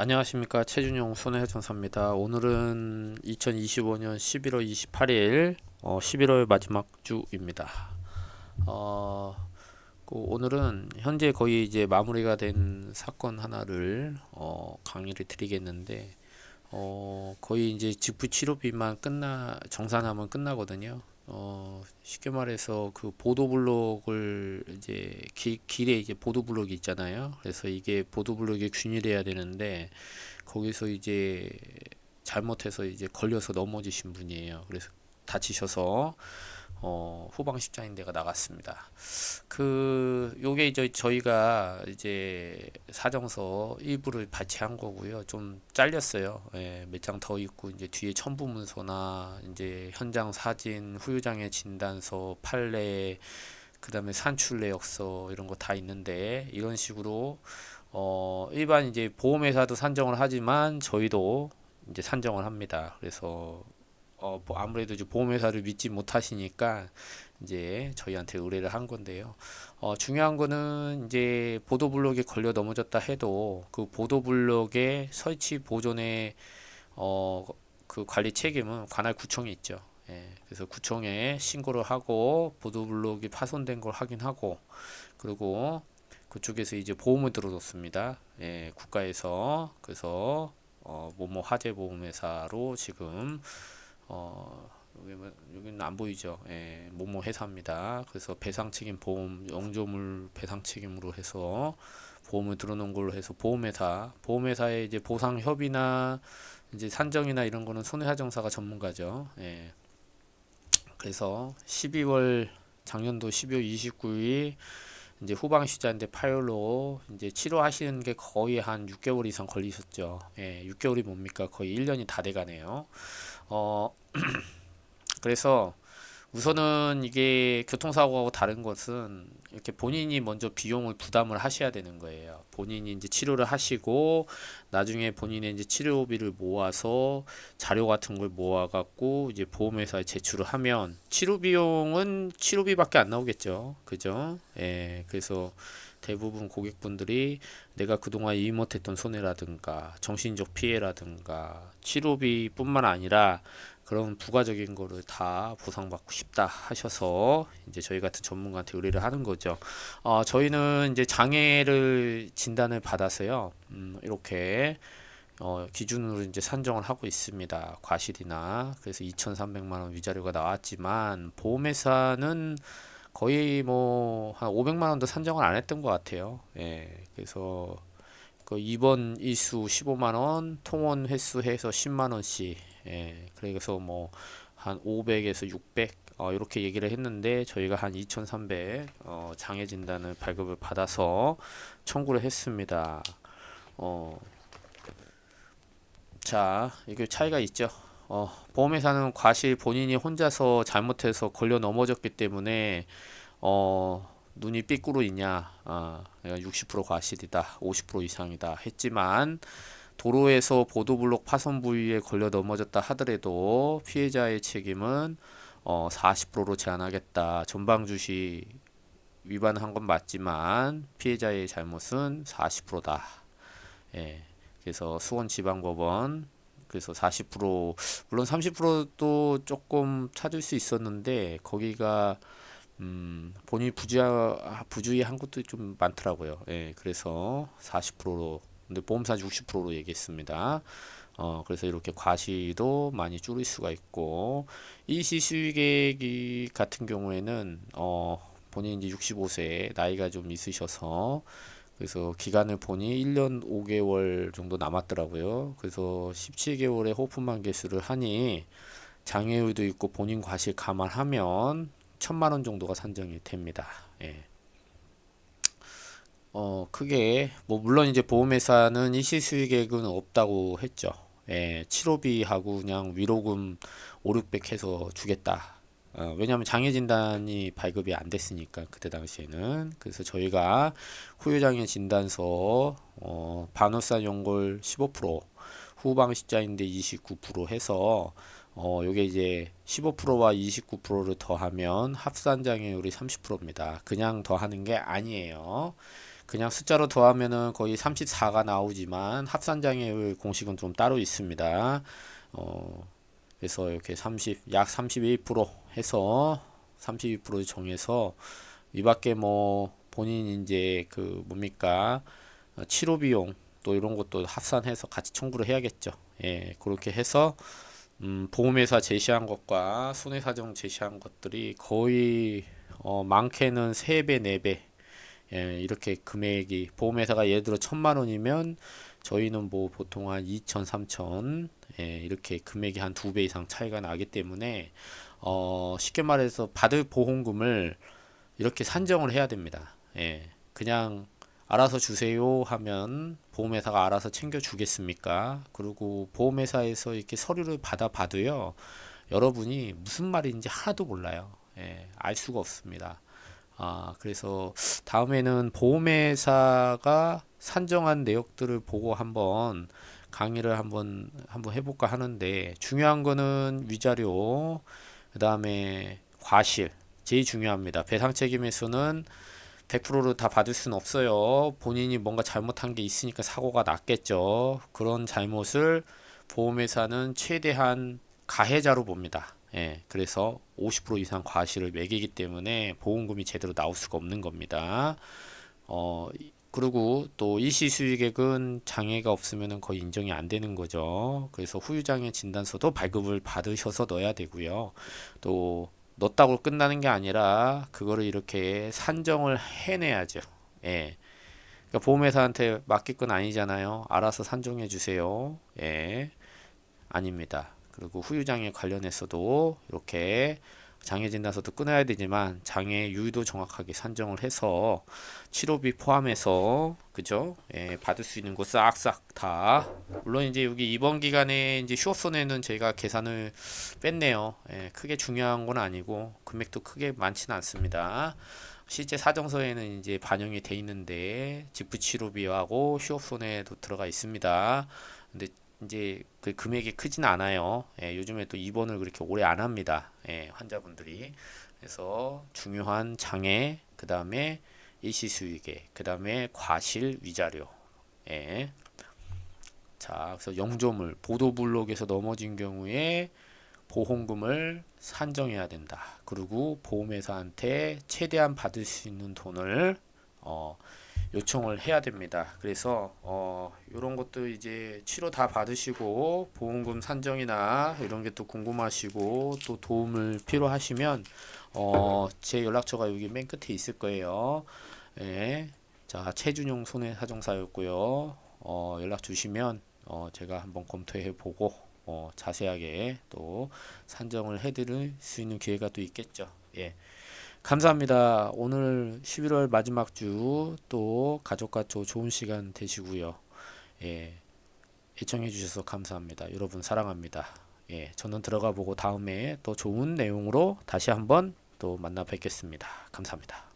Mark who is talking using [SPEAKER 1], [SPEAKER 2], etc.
[SPEAKER 1] 안녕하십니까, 최준용 손해정사입니다. 오늘은 2025년 11월 28일 11월 마지막 주입니다. 어, 오늘은 현재 거의 이제 마무리가 된 사건 하나를 강의를 드리겠는데, 거의 이제 직부 치료비만 정산하면 끝나거든요. 쉽게 말해서 그 보도블록을 이제 길에 이제 보도블록이 있잖아요. 그래서 이게 보도블록이 균일해야 되는데 거기서 이제 잘못해서 이제 걸려서 넘어지신 분이에요. 그래서 다치셔서 후방 십자인대가 나갔습니다. 요게 이제 저희가 이제 사정서 일부를 발췌한 거고요. 좀 잘렸어요. 예, 몇 장 더 있고 이제 뒤에 첨부 문서나 이제 현장 사진, 후유장애 진단서, 판례, 그다음에 산출 내역서 이런 거 다 있는데 이런 식으로 일반 이제 보험회사도 산정을 하지만 저희도 이제 산정을 합니다. 그래서 뭐 아무래도 이제 보험회사를 믿지 못하시니까 이제 저희한테 의뢰를 한 건데요. 중요한 거는 이제 보도블록에 걸려 넘어졌다 해도 그 보도블록의 설치 보존의 그 관리 책임은 관할 구청이 있죠. 예, 그래서 구청에 신고를 하고 보도블록이 파손된 걸 확인하고 그리고 그쪽에서 이제 보험을 들어줬습니다. 예, 국가에서. 그래서 뭐뭐 화재보험회사로 지금 여기는 안 보이죠. 예, 뭐뭐 회사입니다. 그래서 배상 책임 보험, 영조물 배상 책임으로 해서 보험을 들어놓은 걸로 해서 보험회사의 이제 보상 협의나 이제 산정이나 이런 거는 손해사정사가 전문가죠. 예. 그래서 작년도 12월 29일 이제 후방시자인데 파열로 이제 치료하시는 게 거의 한 6개월 이상 걸리셨죠. 예, 6개월이 뭡니까? 거의 1년이 다 돼가네요. 어, 그래서 우선은 이게 교통사고하고 다른 것은 이렇게 본인이 먼저 비용을 부담을 하셔야 되는 거예요. 본인이 이제 치료를 하시고 나중에 본인의 이제 치료비를 모아서 자료 같은 걸 모아갖고 이제 보험회사에 제출을 하면 치료 비용은 치료비밖에 안 나오겠죠. 그죠? 예, 그래서 대부분 고객분들이 내가 그동안 이의 못했던 손해라든가 정신적 피해라든가 치료비뿐만 아니라 그런 부가적인 거를 다 보상받고 싶다 하셔서 이제 저희 같은 전문가한테 의뢰를 하는 거죠. 저희는 이제 장애를 진단을 받아서요. 이렇게 기준으로 이제 산정을 하고 있습니다. 과실이나 그래서 2,300만 원 위자료가 나왔지만 보험회사는 거의 뭐 한 500만 원도 산정을 안 했던 것 같아요. 예, 그래서 그 입원 일수 15만 원, 통원 횟수 해서 10만 원씩. 예, 그래서 뭐 한 500에서 600 이렇게 얘기를 했는데 저희가 한 2,300 장애 진단을 발급을 받아서 청구를 했습니다. 어, 자, 이게 차이가 있죠. 보험회사는 과실 본인이 혼자서 잘못해서 걸려 넘어졌기 때문에 눈이 삐꾸로 있냐, 내가 60% 과실이다, 50% 이상이다 했지만 도로에서 보도블록 파손 부위에 걸려 넘어졌다 하더라도 피해자의 책임은 40%로 제한하겠다. 전방주시 위반한 건 맞지만 피해자의 잘못은 40%다. 예. 그래서 수원지방법원 그래서 40% 물론 30%도 조금 찾을 수 있었는데 거기가 본인이 부주의한 것도 좀 많더라고요. 예, 그래서 40%로 근데 보험사 60%로 얘기했습니다. 그래서 이렇게 과시도 많이 줄일 수가 있고 일시수익액 같은 경우에는 본인이 이제 65세 나이가 좀 있으셔서 그래서 기간을 보니 1년 5개월 정도 남았더라고요. 그래서 17개월의 호프만 개수를 하니 장애율도 있고 본인 과실 감안하면 1,000만 원 정도가 산정이 됩니다. 예. 크게 뭐 물론 이제 보험회사는 일시수익액은 없다고 했죠. 예, 치료비하고 그냥 위로금 5, 600 해서 주겠다. 왜냐하면 장애 진단이 발급이 안 됐으니까 그때 당시에는 그래서 저희가 후유장애 진단서 반월사 연골 15% 후방십자인대 29% 해서 요게 이제 15%와 29%를 더하면 합산장애율이 30%입니다. 그냥 더하는 게 아니에요. 그냥 숫자로 더하면은 거의 34가 나오지만 합산장애율 공식은 좀 따로 있습니다. 그래서 이렇게 약 31% 해서 32% 정해서 이 밖에 뭐 본인 이제 그 뭡니까 치료 비용 또 이런 것도 합산해서 같이 청구를 해야겠죠. 예, 그렇게 해서 보험회사 제시한 것과 손해사정 제시한 것들이 거의 많게는 3배, 4배 예, 이렇게 금액이 보험회사가 예를 들어 1,000만 원이면 저희는 뭐 보통 한 2천, 3천 예, 이렇게 금액이 한 2배 이상 차이가 나기 때문에 쉽게 말해서 받을 보험금을 이렇게 산정을 해야 됩니다. 예, 그냥 알아서 주세요 하면 보험회사가 알아서 챙겨주겠습니까? 그리고 보험회사에서 이렇게 서류를 받아봐도요, 여러분이 무슨 말인지 하나도 몰라요. 예, 알 수가 없습니다. 그래서 다음에는 보험회사가 산정한 내역들을 보고 한번 강의를 한번 해볼까 하는데 중요한 거는 위자료, 그 다음에 과실, 제일 중요합니다. 배상 책임에서는 100%를 다 받을 수는 없어요. 본인이 뭔가 잘못한 게 있으니까 사고가 났겠죠. 그런 잘못을 보험회사는 최대한 가해자로 봅니다. 예, 그래서 50% 이상 과실을 매기기 때문에 보험금이 제대로 나올 수가 없는 겁니다. 그리고 또 일시 수익액은 장애가 없으면 거의 인정이 안 되는 거죠. 그래서 후유장애 진단서도 발급을 받으셔서 넣어야 되고요. 또 넣었다고 끝나는 게 아니라 그거를 이렇게 산정을 해내야죠. 예. 그러니까 보험회사한테 맡길 건 아니잖아요. 알아서 산정해 주세요. 예. 아닙니다. 그리고 후유장애 관련해서도 이렇게 장애 진단서도 끊어야 되지만 장애 유의도 정확하게 산정을 해서 치료비 포함해서 그죠? 예, 받을 수 있는 거 싹싹 다 물론 이제 여기 이번 기간에 이제 휴업손해는 제가 계산을 뺐네요. 예, 크게 중요한 건 아니고 금액도 크게 많지는 않습니다. 실제 사정서에는 이제 반영이 돼 있는데 직부치료비하고 휴업손해도 들어가 있습니다. 근데 이제 그 금액이 크진 않아요. 예, 요즘에 또 입원을 그렇게 오래 안 합니다. 예, 환자분들이. 그래서 중요한 장애, 그 다음에 일시수익액, 그 다음에 과실 위자료. 예. 자, 그래서 영조물, 보도블록에서 넘어진 경우에 보험금을 산정해야 된다. 그리고 보험회사한테 최대한 받을 수 있는 돈을 요청을 해야 됩니다. 그래서 이런 것도 이제 치료 다 받으시고 보험금 산정이나 이런 게 또 궁금하시고 또 도움을 필요하시면 제 연락처가 여기 맨 끝에 있을 거예요. 예. 자, 최준용 손해사정사였고요. 연락 주시면 제가 한번 검토해 보고 자세하게 또 산정을 해드릴 수 있는 기회가 또 있겠죠. 예. 감사합니다. 오늘 11월 마지막 주 또 가족과 또 좋은 시간 되시고요. 예, 애청해 주셔서 감사합니다. 여러분 사랑합니다. 예, 저는 들어가 보고 다음에 또 좋은 내용으로 다시 한번 또 만나 뵙겠습니다. 감사합니다.